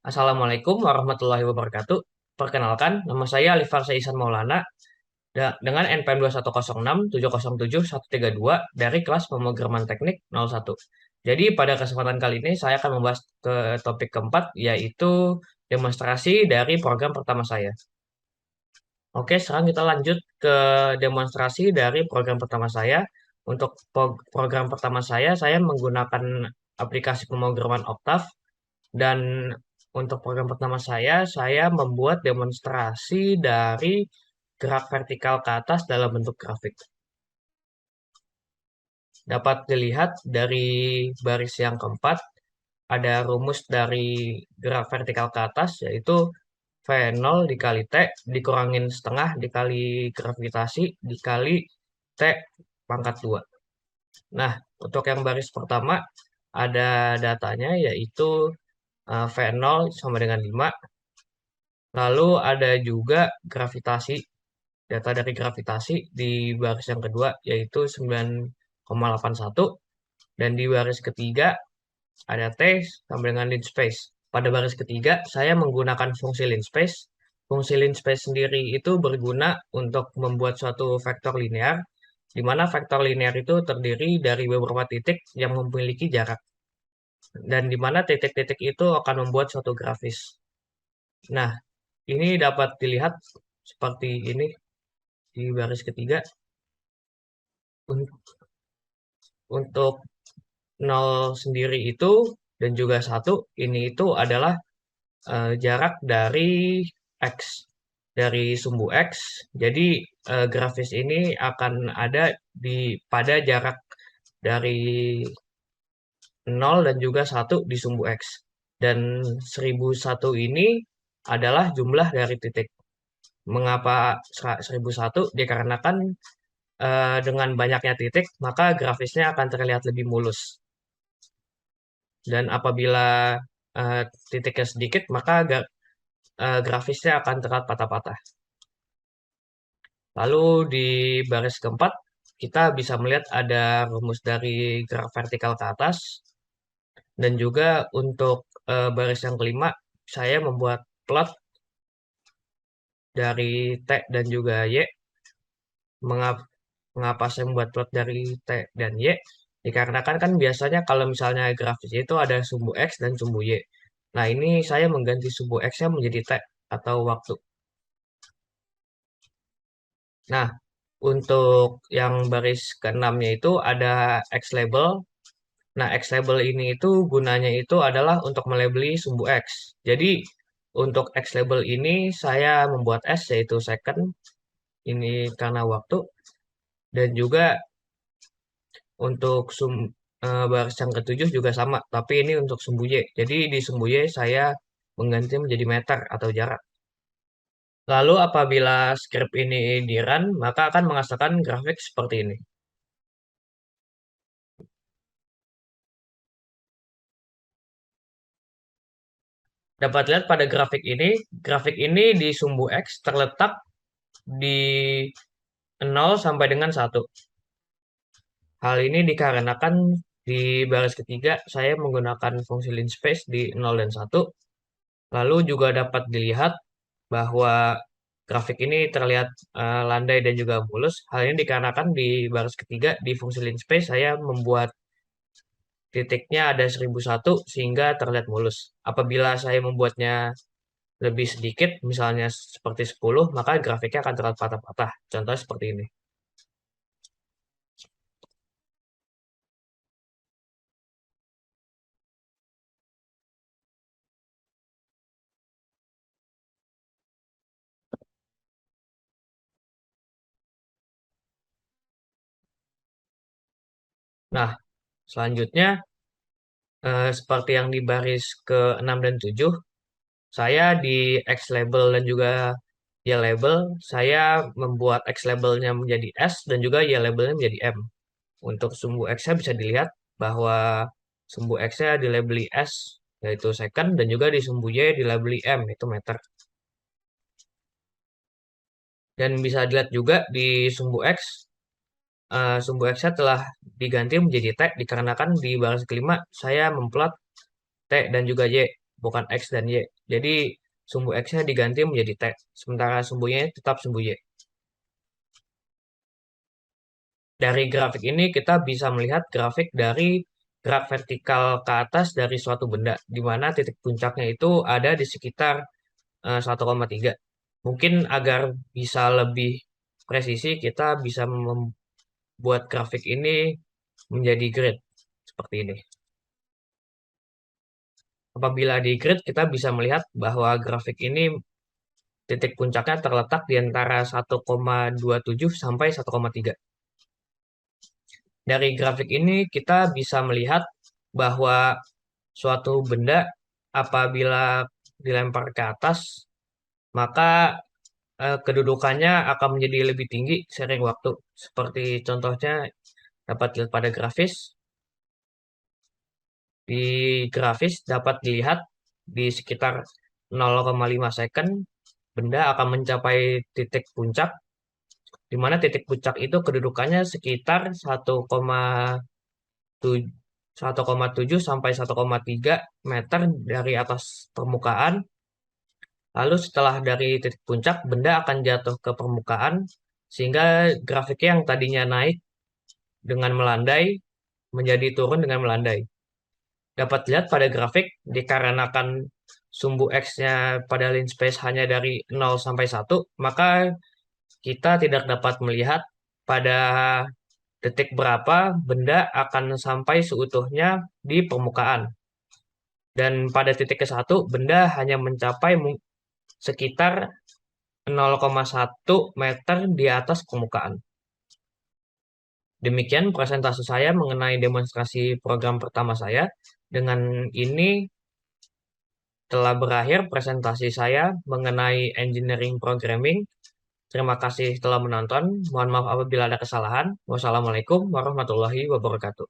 Assalamualaikum warahmatullahi wabarakatuh. Perkenalkan, nama saya Alifarsa Ihsan Maulana dengan NPM 2106707 132 dari kelas pemrograman teknik 01. Jadi pada kesempatan kali ini saya akan membahas ke topik keempat, yaitu demonstrasi dari program pertama saya. Oke, sekarang kita lanjut ke demonstrasi dari program pertama saya. Untuk program pertama saya menggunakan aplikasi pemrograman Octave. Dan untuk program pertama saya membuat demonstrasi dari gerak vertikal ke atas dalam bentuk grafik. Dapat dilihat dari baris yang keempat, ada rumus dari gerak vertikal ke atas, yaitu V0 dikali T, dikurangin setengah, dikali gravitasi, dikali T pangkat 2. Nah, untuk yang baris pertama, ada datanya, yaitu V0 sama dengan 5. Lalu ada juga gravitasi, data dari gravitasi di baris yang kedua yaitu 9,81 dan di baris ketiga ada T sama dengan lin space. Pada baris ketiga saya menggunakan fungsi lin space. Fungsi lin space sendiri itu berguna untuk membuat suatu vektor linear, di mana vektor linear itu terdiri dari beberapa titik yang memiliki jarak, dan di mana titik-titik itu akan membuat suatu grafis. Nah, ini dapat dilihat seperti ini di baris ketiga. Untuk 0 sendiri itu dan juga 1 ini itu adalah jarak dari X, dari sumbu X. Jadi grafis ini akan ada pada jarak dari 0 dan juga 1 di sumbu X. Dan 1001 ini adalah jumlah dari titik. Mengapa 1001? Dikarenakan dengan banyaknya titik, maka grafisnya akan terlihat lebih mulus. Dan apabila titiknya sedikit, maka grafisnya akan terlihat patah-patah. Lalu di baris keempat, kita bisa melihat ada rumus dari gerak vertikal ke atas. Dan juga untuk baris yang kelima, saya membuat plot dari T dan juga Y. Mengapa saya membuat plot dari T dan Y? Dikarenakan kan biasanya kalau misalnya grafis itu ada sumbu X dan sumbu Y. Nah, ini saya mengganti sumbu X-nya menjadi T atau waktu. Nah, untuk yang baris ke-6-nya itu ada X label. Nah, X label ini itu gunanya itu adalah untuk melabeli sumbu X. Jadi, untuk X label ini saya membuat S yaitu second. Ini karena waktu. Dan juga untuk baris yang ketujuh juga sama, tapi ini untuk sumbu Y. Jadi di sumbu Y saya mengganti menjadi meter atau jarak. Lalu apabila script ini di-run, maka akan menghasilkan grafik seperti ini. Dapat lihat pada grafik ini di sumbu X terletak di 0 sampai dengan 1. Hal ini dikarenakan di baris ketiga saya menggunakan fungsi linspace di 0 dan 1. Lalu juga dapat dilihat bahwa grafik ini terlihat landai dan juga mulus. Hal ini dikarenakan di baris ketiga di fungsi linspace saya membuat titiknya ada 1001 sehingga terlihat mulus. Apabila saya membuatnya lebih sedikit, misalnya seperti 10, maka grafiknya akan terlihat patah-patah. Contohnya seperti ini. Nah, selanjutnya seperti yang di baris ke-6 dan 7, saya di X label dan juga Y label, saya membuat X labelnya menjadi S dan juga Y labelnya menjadi M. Untuk sumbu X-nya bisa dilihat bahwa sumbu X-nya dilabeli S, yaitu second, dan juga di sumbu Y dilabeli M, itu meter. Dan bisa dilihat juga di sumbu X-nya telah diganti menjadi T, dikarenakan di baris kelima saya memplot T dan juga Y. bukan X dan Y. Jadi sumbu X-nya diganti menjadi T, sementara sumbu Y tetap sumbu Y. Dari grafik ini kita bisa melihat grafik dari gerak vertikal ke atas dari suatu benda, di mana titik puncaknya itu ada di sekitar 1,3. Mungkin agar bisa lebih presisi, kita bisa membuat grafik ini menjadi grid seperti ini. Apabila di grid, kita bisa melihat bahwa grafik ini titik puncaknya terletak di antara 1,27 sampai 1,3. Dari grafik ini kita bisa melihat bahwa suatu benda apabila dilempar ke atas, maka kedudukannya akan menjadi lebih tinggi seiring waktu. Seperti contohnya dapat dilihat pada grafis. Di grafis dapat dilihat di sekitar 0,5 second benda akan mencapai titik puncak, di mana titik puncak itu kedudukannya sekitar 1,7 sampai 1,3 meter dari atas permukaan. Lalu setelah dari titik puncak, benda akan jatuh ke permukaan, sehingga grafiknya yang tadinya naik dengan melandai, menjadi turun dengan melandai. Dapat lihat pada grafik, dikarenakan sumbu X-nya pada line space hanya dari 0 sampai 1, maka kita tidak dapat melihat pada detik berapa benda akan sampai seutuhnya di permukaan. Dan pada titik ke-1, benda hanya mencapai sekitar 0,1 meter di atas permukaan. Demikian presentasi saya mengenai demonstrasi program pertama saya. Dengan ini telah berakhir presentasi saya mengenai engineering programming. Terima kasih telah menonton. Mohon maaf apabila ada kesalahan. Wassalamualaikum warahmatullahi wabarakatuh.